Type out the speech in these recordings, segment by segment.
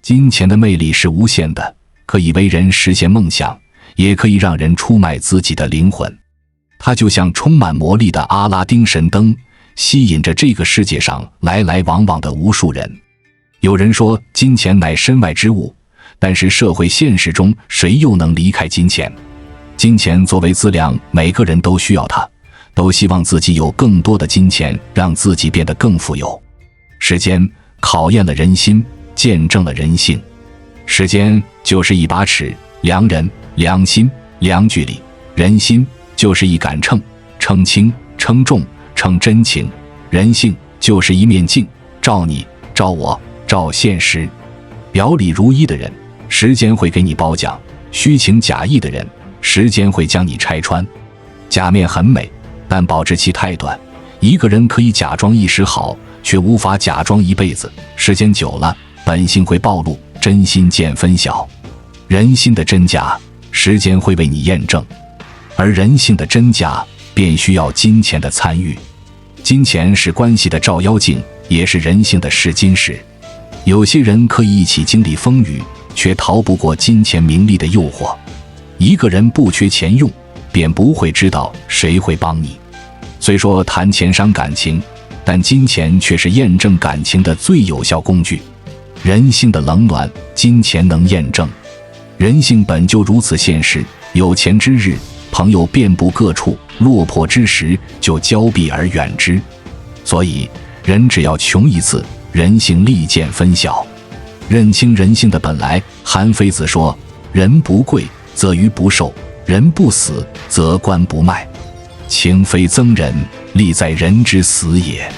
金钱的魅力是无限的，可以为人实现梦想，也可以让人出卖自己的灵魂。它就像充满魔力的阿拉丁神灯，吸引着这个世界上来来往往的无数人。有人说金钱乃身外之物，但是社会现实中谁又能离开金钱？金钱作为资粮，每个人都需要它，都希望自己有更多的金钱，让自己变得更富有。时间考验了人心，见证了人性。时间就是一把尺，量人、量心、量距离；人心就是一杆秤，称轻、称重、称真情；人性就是一面镜，照你、照我、照现实。表里如一的人，时间会给你褒奖；虚情假意的人，时间会将你拆穿。假面很美，但保质期太短。一个人可以假装一时好，却无法假装一辈子。时间久了，本性会暴露，真心见分晓。人心的真假，时间会为你验证，而人性的真假，便需要金钱的参与。金钱是关系的照妖镜，也是人性的试金石。有些人可以一起经历风雨，却逃不过金钱名利的诱惑。一个人不缺钱用，便不会知道谁会帮你。虽说谈钱伤感情，但金钱却是验证感情的最有效工具。人性的冷暖，金钱能验证。人性本就如此现实，有钱之日，朋友遍布各处，落魄之时，就交臂而远之。所以人只要穷一次，人性立见分晓。认清人性的本来，韩非子说：人不贵，则鱼不寿；人不死，则官不卖。情非憎人，利在人之死也。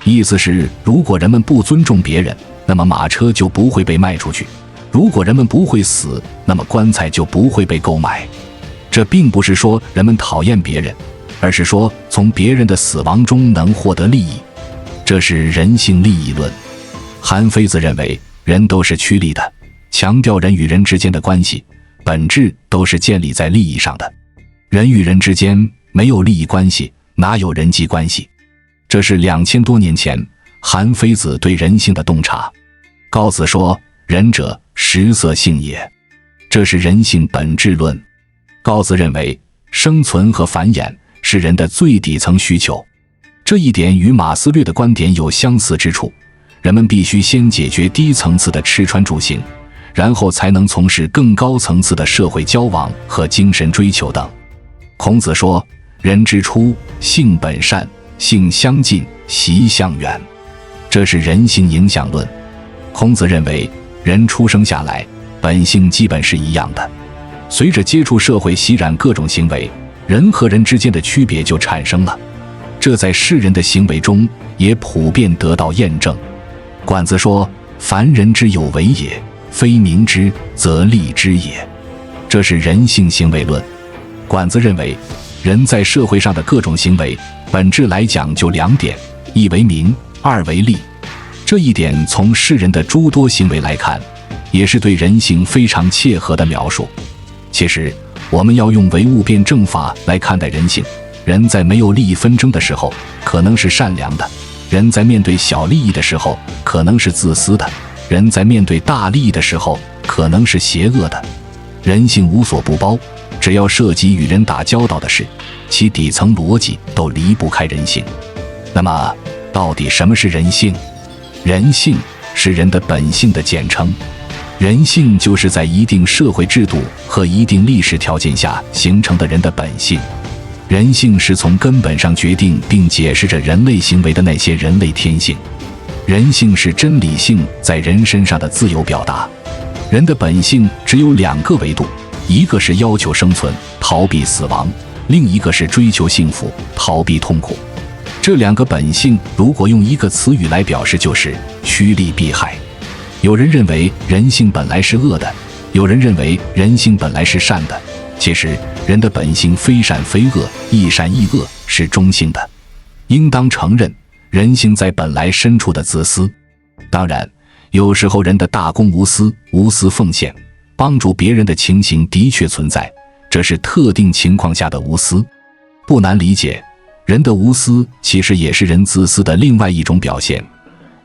意思是，如果人们不尊重别人，那么马车就不会被卖出去；如果人们不会死，那么棺材就不会被购买。这并不是说人们讨厌别人，而是说从别人的死亡中能获得利益。这是人性利益论。韩非子认为，人都是趋利的，强调人与人之间的关系本质都是建立在利益上的。人与人之间没有利益关系，哪有人际关系？这是2000多年前韩非子对人性的洞察。高子说：仁者，食色性也。这是人性本质论。高子认为，生存和繁衍是人的最底层需求。这一点与马斯略的观点有相似之处。人们必须先解决低层次的吃穿住行，然后才能从事更高层次的社会交往和精神追求等。孔子说：人之初，性本善，性相近，习相远。这是人性影响论。孔子认为，人出生下来，本性基本是一样的。随着接触社会，习染各种行为，人和人之间的区别就产生了。这在世人的行为中也普遍得到验证。管子说：凡人之有为也，非明之则利之也。这是人性行为论。管子认为，人在社会上的各种行为，本质来讲就2点：一为名，二为利。这一点从世人的诸多行为来看，也是对人性非常切合的描述。其实，我们要用唯物辩证法来看待人性。人在没有利益纷争的时候，可能是善良的；人在面对小利益的时候，可能是自私的；人在面对大利益的时候，可能是邪恶的。人性无所不包，只要涉及与人打交道的事，其底层逻辑都离不开人性。那么，到底什么是人性？人性是人的本性的简称。人性就是在一定社会制度和一定历史条件下形成的人的本性。人性是从根本上决定并解释着人类行为的那些人类天性。人性是真理性在人身上的自由表达。人的本性只有2个维度，一个是要求生存，逃避死亡；另一个是追求幸福，逃避痛苦。这2个本性如果用一个词语来表示，就是趋利避害。有人认为人性本来是恶的，有人认为人性本来是善的。其实人的本性非善非恶，亦善亦恶，是中性的。应当承认人性在本来深处的自私。当然，有时候人的大公无私、无私奉献、帮助别人的情形的确存在，这是特定情况下的无私。不难理解，人的无私其实也是人自私的另外一种表现。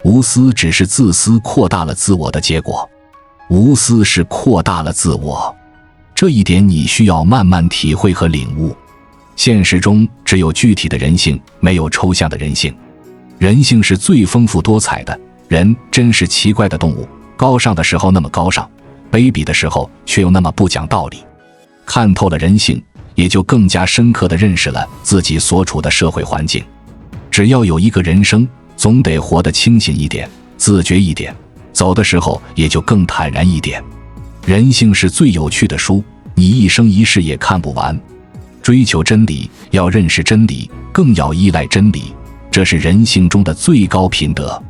无私只是自私扩大了自我的结果。无私是扩大了自我。这一点你需要慢慢体会和领悟。现实中只有具体的人性，没有抽象的人性。人性是最丰富多彩的，人真是奇怪的动物，高尚的时候那么高尚，卑鄙的时候却又那么不讲道理。看透了人性，也就更加深刻地认识了自己所处的社会环境。只要有一个人生，总得活得清醒一点，自觉一点，走的时候也就更坦然一点。人性是最有趣的书，你一生一世也看不完。追求真理，要认识真理，更要依赖真理，这是人性中的最高品德。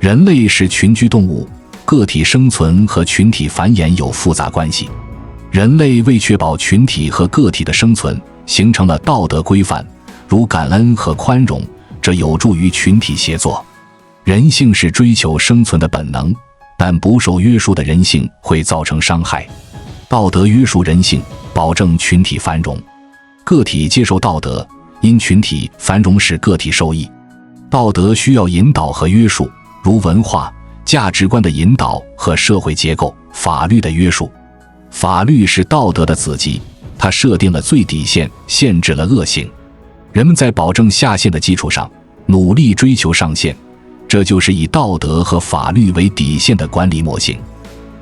人类是群居动物，个体生存和群体繁衍有复杂关系。人类为确保群体和个体的生存，形成了道德规范，如感恩和宽容，这有助于群体协作。人性是追求生存的本能，但不受约束的人性会造成伤害。道德约束人性，保证群体繁荣。个体接受道德，因群体繁荣使个体受益。道德需要引导和约束，如文化、价值观的引导和社会结构、法律的约束。法律是道德的子集，它设定了最底线，限制了恶行。人们在保证下限的基础上，努力追求上限，这就是以道德和法律为底线的管理模型。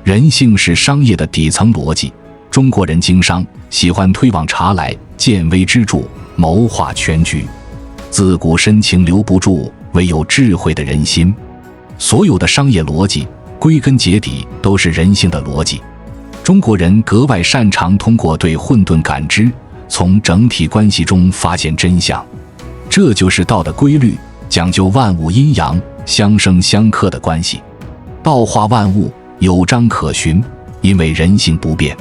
人性是商业的底层逻辑，中国人经商喜欢推往茶来，见微知著，谋划全局。自古深情留不住，唯有智慧的人心。所有的商业逻辑归根结底都是人性的逻辑。中国人格外擅长通过对混沌感知，从整体关系中发现真相。这就是道的规律，讲究万物阴阳相生相克的关系。道化万物，有章可循，因为人性不变。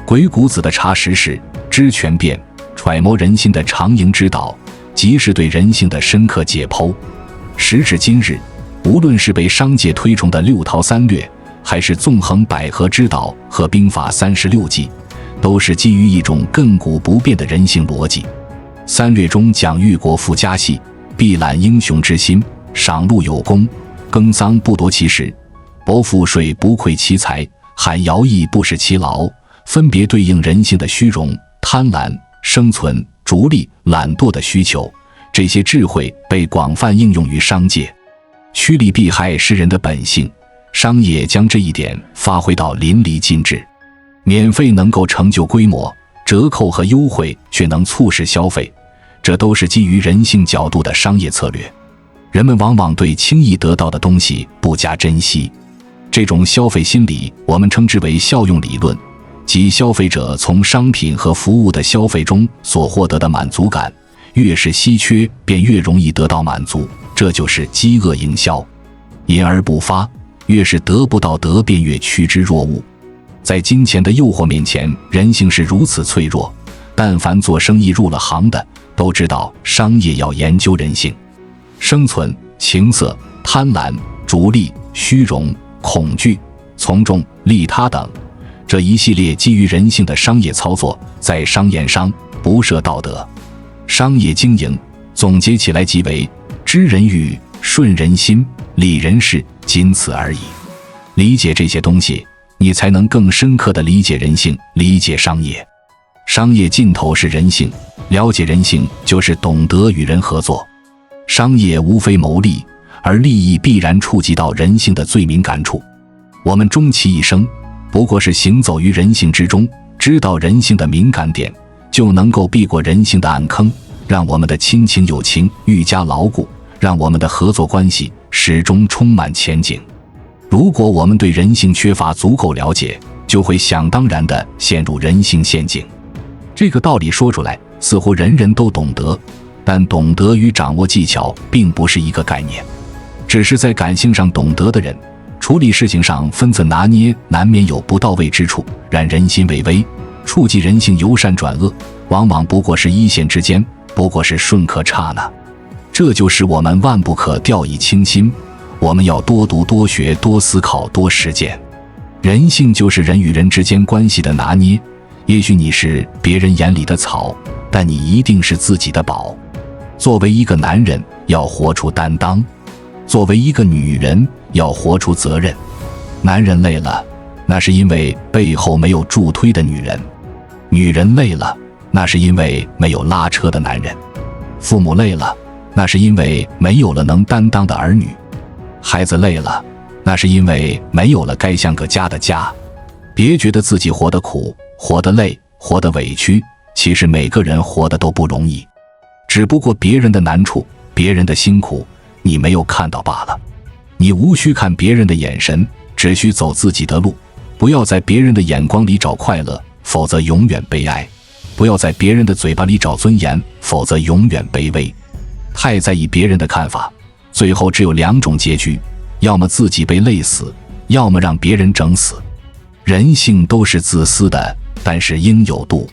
鬼谷子的察时事、知权变、揣摩人心的常营之道，即是对人性的深刻解剖。时至今日，无论是被商界推崇的六韬三略，还是纵横捭阖之道和兵法36计，都是基于一种亘古不变的人性逻辑。三略中讲欲国富家细，必揽英雄之心，赏禄有功，耕桑不夺其时，薄赋税不愧其财，罕徭役不使其劳，分别对应人性的虚荣、贪婪、生存、逐利、懒惰的需求。这些智慧被广泛应用于商界。趋利避害是人的本性，商业将这一点发挥到淋漓尽致。免费能够成就规模，折扣和优惠却能促使消费，这都是基于人性角度的商业策略。人们往往对轻易得到的东西不加珍惜，这种消费心理我们称之为效用理论，即消费者从商品和服务的消费中所获得的满足感，越是稀缺便越容易得到满足，这就是饥饿营销。隐而不发，越是得不到得便越趋之若鹜。在金钱的诱惑面前，人性是如此脆弱，但凡做生意入了行的都知道商业要研究人性。生存、情色、贪婪、逐利、虚荣、恐惧、从众、利他等，这一系列基于人性的商业操作，在商言商，不涉道德。商业经营总结起来即为知人欲、顺人心、理人事，仅此而已。理解这些东西，你才能更深刻地理解人性，理解商业。商业尽头是人性，了解人性就是懂得与人合作。商业无非谋利，而利益必然触及到人性的最敏感处。我们终其一生，不过是行走于人性之中，知道人性的敏感点，就能够避过人性的暗坑，让我们的亲情友情愈加牢固，让我们的合作关系始终充满前景。如果我们对人性缺乏足够了解，就会想当然地陷入人性陷阱。这个道理说出来，似乎人人都懂得，但懂得与掌握技巧并不是一个概念。只是在感性上懂得的人，处理事情上分寸拿捏难免有不到位之处，然人心为微，触及人性由善转恶，往往不过是一线之间，不过是瞬刻刹那。这就使我们万不可掉以轻心，我们要多读多学多思考多实践。人性就是人与人之间关系的拿捏，也许你是别人眼里的草，但你一定是自己的宝。作为一个男人，要活出担当；作为一个女人，要活出责任。男人累了，那是因为背后没有助推的女人；女人累了，那是因为没有拉车的男人；父母累了，那是因为没有了能担当的儿女；孩子累了，那是因为没有了该像个家的家。别觉得自己活得苦，活得累，活得委屈，其实每个人活得都不容易，只不过别人的难处，别人的辛苦，你没有看到罢了。你无需看别人的眼神，只需走自己的路，不要在别人的眼光里找快乐，否则永远悲哀；不要在别人的嘴巴里找尊严，否则永远卑微。太在意别人的看法，最后只有2种结局，要么自己被累死，要么让别人整死。人性都是自私的，但是应有度。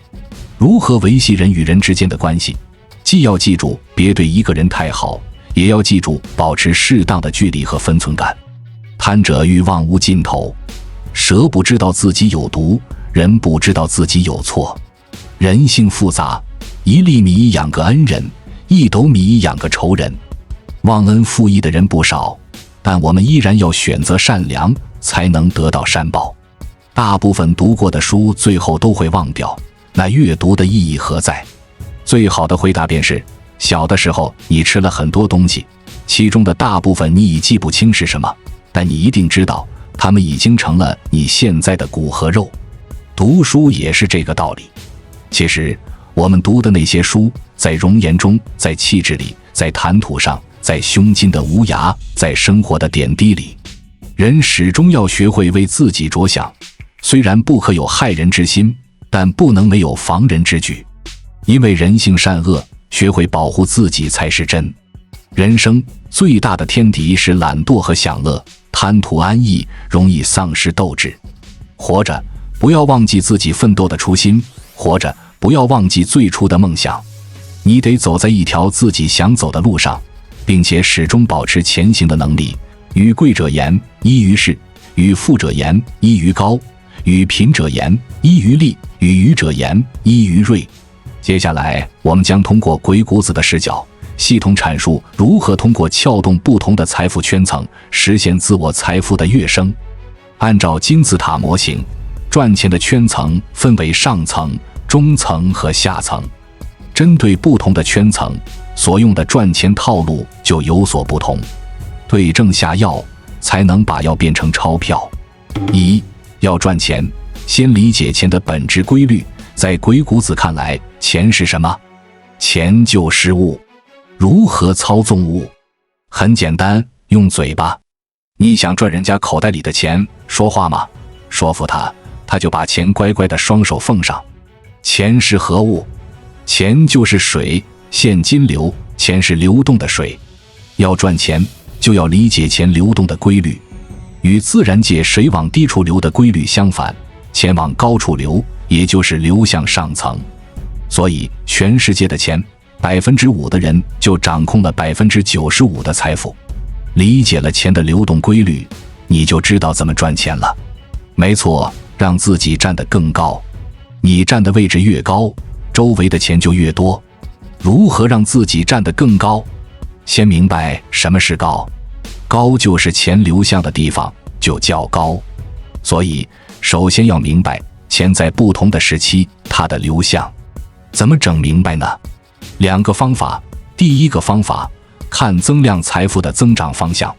如何维系人与人之间的关系？既要记住别对一个人太好，也要记住保持适当的距离和分寸感。贪者欲望无尽头，蛇不知道自己有毒，人不知道自己有错。人性复杂，1粒米养个恩人，1斗米养个仇人。忘恩负义的人不少，但我们依然要选择善良，才能得到善报。大部分读过的书最后都会忘掉，那阅读的意义何在？最好的回答便是，小的时候你吃了很多东西，其中的大部分你已记不清是什么，但你一定知道它们已经成了你现在的骨和肉。读书也是这个道理。其实我们读的那些书，在容颜中，在气质里，在谈吐上，在胸襟的无涯，在生活的点滴里。人始终要学会为自己着想，虽然不可有害人之心，但不能没有防人之举。因为人性善恶，学会保护自己才是真。人生最大的天敌是懒惰和享乐，贪图安逸，容易丧失斗志。活着，不要忘记自己奋斗的初心；活着，不要忘记最初的梦想。你得走在一条自己想走的路上，并且始终保持前行的能力。与贵者言，依于势；与富者言，依于高；与贫者言，依于利；与愚者言，依于锐。接下来，我们将通过鬼谷子的视角，系统阐述如何通过撬动不同的财富圈层，实现自我财富的跃升。按照金字塔模型，赚钱的圈层分为上层、中层和下层。针对不同的圈层，所用的赚钱套路就有所不同。对症下药，才能把药变成钞票。要赚钱，先理解钱的本质规律。在鬼谷子看来，钱是什么？钱就是物。如何操纵物？很简单，用嘴巴。你想赚人家口袋里的钱，说话吗？说服他，他就把钱乖乖的双手奉上。钱是何物？钱就是水，现金流。钱是流动的水。要赚钱，就要理解钱流动的规律。与自然界水往低处流的规律相反，钱往高处流，也就是流向上层。所以全世界的钱，5%的人就掌控了95%的财富。理解了钱的流动规律，你就知道怎么赚钱了。没错，让自己站得更高。你站的位置越高，周围的钱就越多。如何让自己站得更高？先明白什么是高。高就是钱流向的地方，就叫高。所以首先要明白钱在不同的时期它的流向。怎么整明白呢？2个方法。第一个方法，看增量财富的增长方向。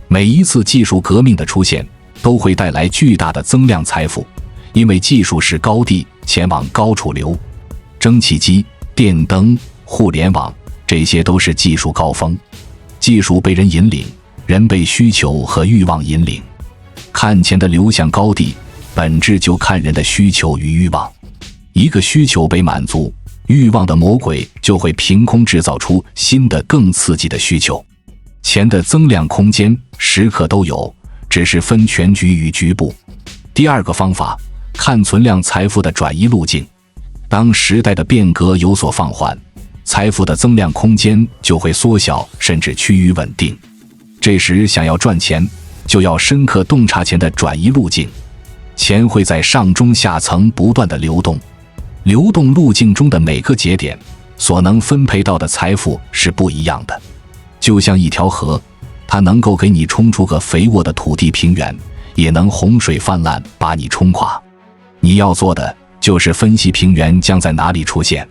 每一次技术革命的出现，都会带来巨大的增量财富，因为技术是高地，钱往高处流。蒸汽机、电灯、互联网，这些都是技术高峰。技术被人引领，人被需求和欲望引领。看钱的流向高地，本质就看人的需求与欲望。一个需求被满足，欲望的魔鬼就会凭空制造出新的更刺激的需求。钱的增量空间时刻都有，只是分全局与局部。第二个方法，看存量财富的转移路径。当时代的变革有所放缓，财富的增量空间就会缩小，甚至趋于稳定。这时想要赚钱，就要深刻洞察钱的转移路径。钱会在上中下层不断的流动，流动路径中的每个节点所能分配到的财富是不一样的。就像一条河，它能够给你冲出个肥沃的土地平原，也能洪水泛滥把你冲垮。你要做的就是分析平原将在哪里出现。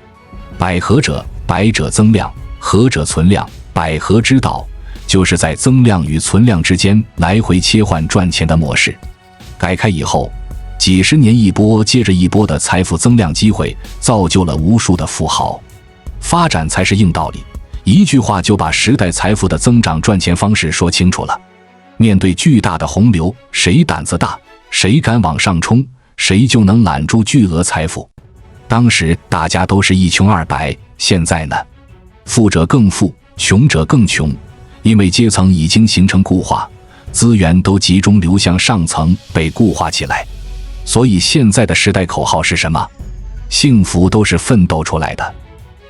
百合者，百者增量，合者存量，百合之道就是在增量与存量之间来回切换赚钱的模式。改开以后，几十年一波接着一波的财富增量机会，造就了无数的富豪。发展才是硬道理，一句话就把时代财富的增长赚钱方式说清楚了。面对巨大的洪流，谁胆子大，谁敢往上冲，谁就能揽住巨额财富。当时大家都是一穷二白，现在呢，富者更富，穷者更穷，因为阶层已经形成固化，资源都集中流向上层，被固化起来。所以现在的时代口号是什么？幸福都是奋斗出来的。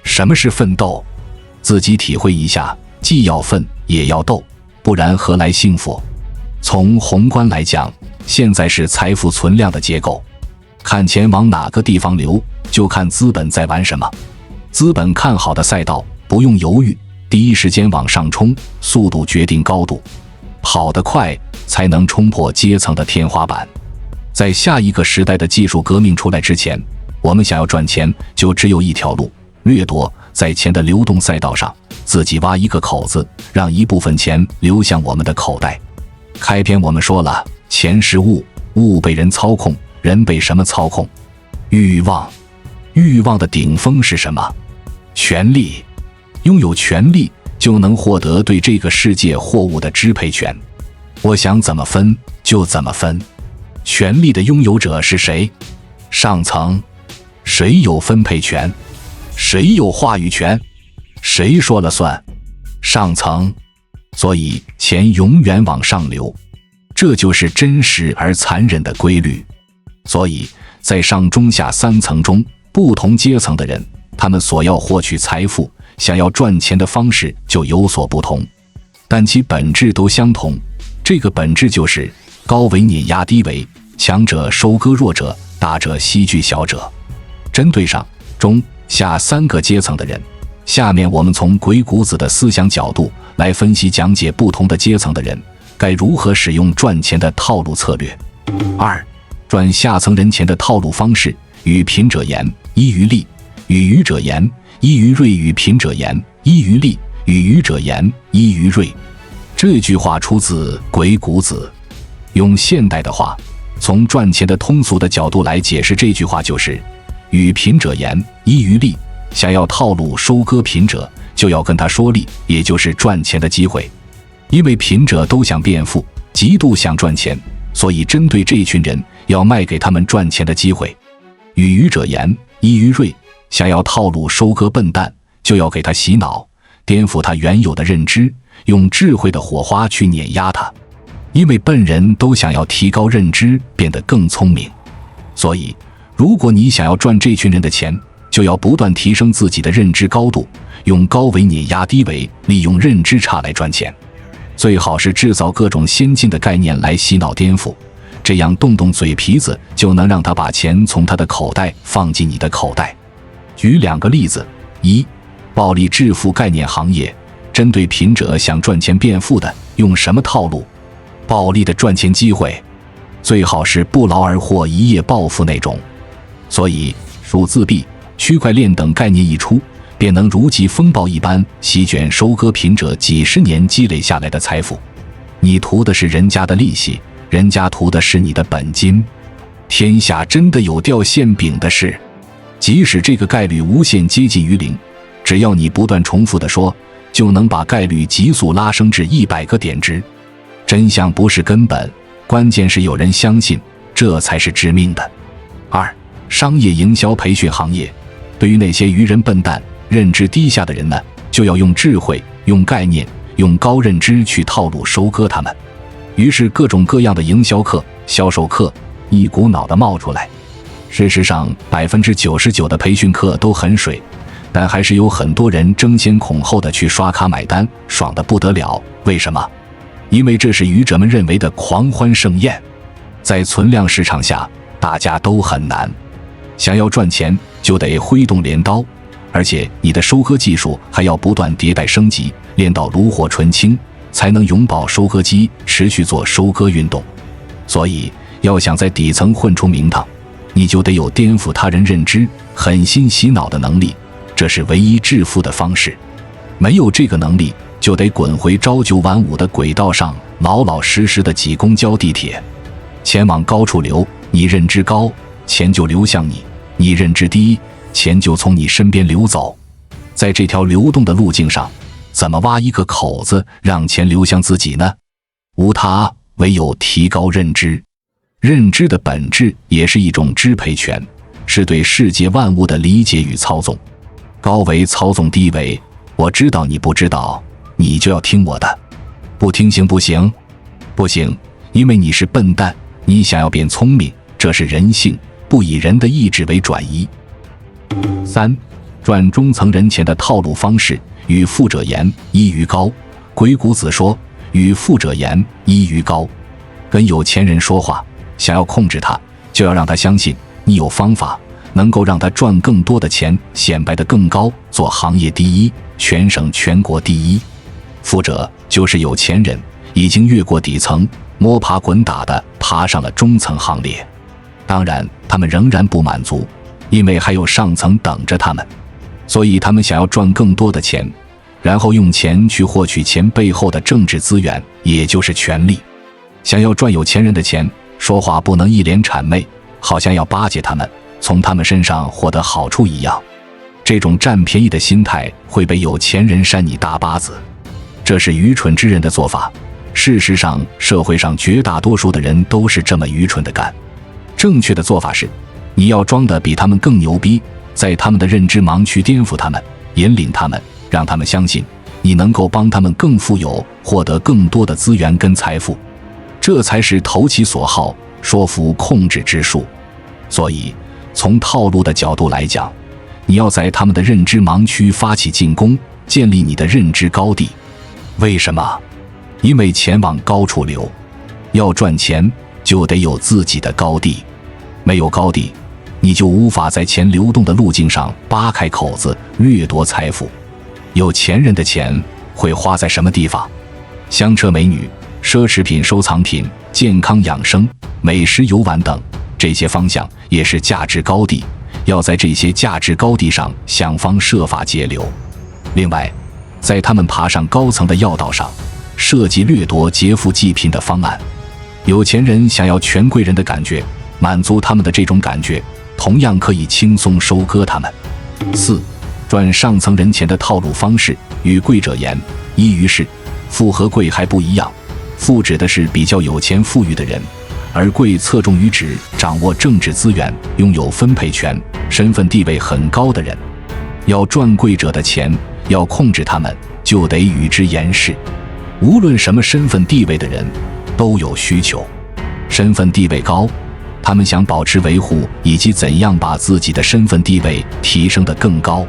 什么是奋斗？自己体会一下，既要奋也要斗，不然何来幸福？从宏观来讲，现在是财富存量的结构，看钱往哪个地方流，就看资本在玩什么。资本看好的赛道，不用犹豫，第一时间往上冲，速度决定高度，跑得快才能冲破阶层的天花板。在下一个时代的技术革命出来之前，我们想要赚钱，就只有一条路，掠夺，在钱的流动赛道上自己挖一个口子，让一部分钱流向我们的口袋。开篇我们说了，钱是物，物被人操控，人被什么操控？欲望。欲望的顶峰是什么？权力。拥有权力就能获得对这个世界货物的支配权，我想怎么分就怎么分。权力的拥有者是谁？上层。谁有分配权？谁有话语权？谁说了算？上层。所以钱永远往上流，这就是真实而残忍的规律。所以在上中下三层中，不同阶层的人，他们所要获取财富，想要赚钱的方式就有所不同，但其本质都相同。这个本质就是高为碾压低为，强者收割弱者，大者吸聚小者。针对上中下三个阶层的人，下面我们从鬼谷子的思想角度来分析讲解不同的阶层的人该如何使用赚钱的套路策略。二、赚下层人钱的套路方式。与贫者言，依于利；与愚者言，依于锐；与贫者言，依于利；与愚者言，依于锐。这句话出自鬼谷子。用现代的话，从赚钱的通俗的角度来解释这句话，就是与贫者言，依于利。想要套路收割贫者，就要跟他说利，也就是赚钱的机会。因为贫者都想变富，极度想赚钱，所以针对这群人，要卖给他们赚钱的机会。与愚者言，依于锐。想要套路收割笨蛋，就要给他洗脑，颠覆他原有的认知，用智慧的火花去碾压他。因为笨人都想要提高认知，变得更聪明。所以如果你想要赚这群人的钱，就要不断提升自己的认知高度，用高维碾压低维，利用认知差来赚钱。最好是制造各种先进的概念来洗脑颠覆，这样动动嘴皮子就能让他把钱从他的口袋放进你的口袋。举两个例子：一、暴力致富概念行业，针对贫者想赚钱变富的，用什么套路？暴利的赚钱机会，最好是不劳而获一夜暴富那种。所以数字币、区块链等概念一出，便能如疾风暴一般席卷收割贫者几十年积累下来的财富。你图的是人家的利息，人家图的是你的本金。天下真的有掉馅饼的事，即使这个概率无限接近于零，只要你不断重复地说，就能把概率急速拉升至100个点值。真相不是根本，关键是有人相信，这才是致命的。二、商业营销培训行业，对于那些愚人笨蛋、认知低下的人呢，就要用智慧、用概念、用高认知去套路收割他们。于是各种各样的营销课、销售课一股脑的冒出来。事实上，99%的培训课都很水，但还是有很多人争先恐后的去刷卡买单，爽得不得了。为什么？因为这是愚者们认为的狂欢盛宴。在存量市场下，大家都很难。想要赚钱，就得挥动镰刀，而且你的收割技术还要不断迭代升级，练到炉火纯青，才能永保收割机持续做收割运动。所以要想在底层混出名堂，你就得有颠覆他人认知、狠心洗脑的能力，这是唯一致富的方式。没有这个能力，就得滚回朝九晚五的轨道上，老老实实的挤公交地铁。钱往高处流，你认知高，钱就流向你；你认知低，钱就从你身边流走。在这条流动的路径上，怎么挖一个口子让钱流向自己呢？无他，唯有提高认知。认知的本质也是一种支配权，是对世界万物的理解与操纵。高为操纵低为，我知道你不知道，你就要听我的。不听行不行？不行，因为你是笨蛋，你想要变聪明，这是人性，不以人的意志为转移。3. 赚中层人钱的套路方式，与富者言，依于高。鬼谷子说，与富者言，依于高。跟有钱人说话，想要控制他，就要让他相信你有方法，能够让他赚更多的钱，显摆得更高，做行业第一，全省全国第一。富者就是有钱人，已经越过底层，摸爬滚打的爬上了中层行列。当然，他们仍然不满足，因为还有上层等着他们，所以他们想要赚更多的钱，然后用钱去获取钱背后的政治资源，也就是权力。想要赚有钱人的钱，说话不能一脸谄媚，好像要巴结他们，从他们身上获得好处一样。这种占便宜的心态会被有钱人扇你大巴子，这是愚蠢之人的做法。事实上，社会上绝大多数的人都是这么愚蠢的干。正确的做法是，你要装得比他们更牛逼，在他们的认知盲区颠覆他们，引领他们，让他们相信你能够帮他们更富有，获得更多的资源跟财富。这才是投其所好，说服控制之术。所以，从套路的角度来讲，你要在他们的认知盲区发起进攻，建立你的认知高地。为什么？因为钱往高处流，要赚钱就得有自己的高地。没有高地，你就无法在钱流动的路径上扒开口子，掠夺财富。有钱人的钱会花在什么地方？香车美女、奢侈品收藏品、健康养生、美食游玩等，这些方向也是价值高地，要在这些价值高地上想方设法节流。另外，在他们爬上高层的要道上，设计掠夺劫富济贫的方案。有钱人想要权贵人的感觉，满足他们的这种感觉，同样可以轻松收割他们。4. 赚上层人钱的套路方式，与贵者言，依于是。富和贵还不一样，富指的是比较有钱富裕的人，而贵侧重于指掌握政治资源、拥有分配权、身份地位很高的人。要赚贵者的钱，要控制他们，就得与之言事。无论什么身份地位的人都有需求，身份地位高，他们想保持维护以及怎样把自己的身份地位提升得更高。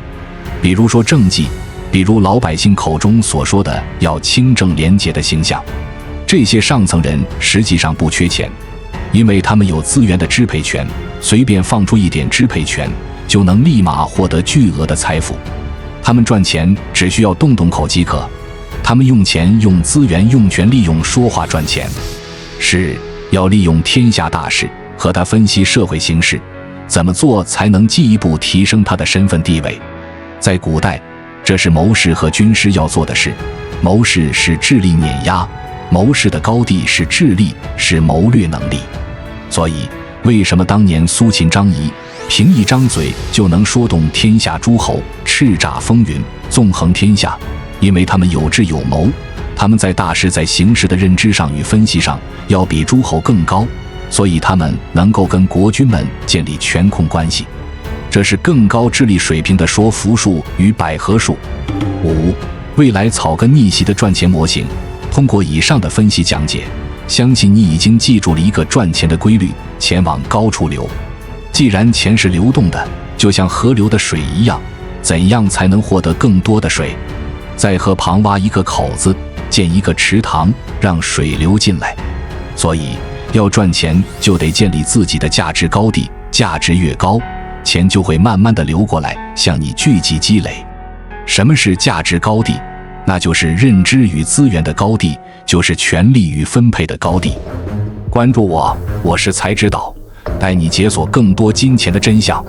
比如说政绩，比如老百姓口中所说的要清正廉洁的形象。这些上层人实际上不缺钱，因为他们有资源的支配权，随便放出一点支配权，就能立马获得巨额的财富。他们赚钱只需要动动口即可，他们用钱、用资源、用权利用说话赚钱，是要利用天下大势和他分析社会形势，怎么做才能进一步提升他的身份地位。在古代，这是谋士和军师要做的事。谋士是智力碾压，谋士的高地是智力，是谋略能力。所以，为什么当年苏秦、张仪凭一张嘴就能说动天下诸侯，叱咤风云，纵横天下？因为他们有智有谋，他们在大势、在形势的认知上与分析上要比诸侯更高，所以他们能够跟国君们建立权控关系。这是更高智力水平的说服术与百合术。5. 未来草根逆袭的赚钱模型。通过以上的分析讲解，相信你已经记住了一个赚钱的规律：钱往高处流。既然钱是流动的，就像河流的水一样，怎样才能获得更多的水？在河旁挖一个口子，建一个池塘，让水流进来。所以，要赚钱就得建立自己的价值高地，价值越高，钱就会慢慢的流过来，向你聚集积累。什么是价值高地？那就是认知与资源的高地，就是权力与分配的高地。关注我，我是才知道，带你解锁更多金钱的真相。